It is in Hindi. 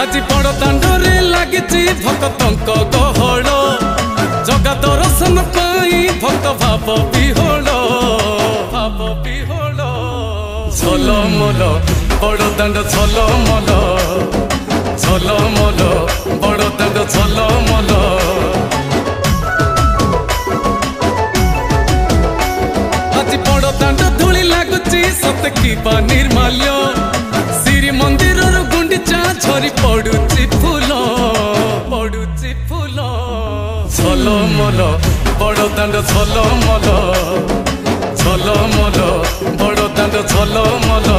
আজি बड़ दांडरे लागिची भक्तंक गहळ जगा दर्शन पाई भक्त भाव विहोल झलमल बड़ दांड झलमल झलमल बड़ दांड झलमल আজি बड़ दांड धूली लागुची सत की निर्माल्य श्री मंदिर गुंडीचा झरी पड़ुची फूल झलमल बड़ दांड झलमल झलमल बड़ दांड झलमल।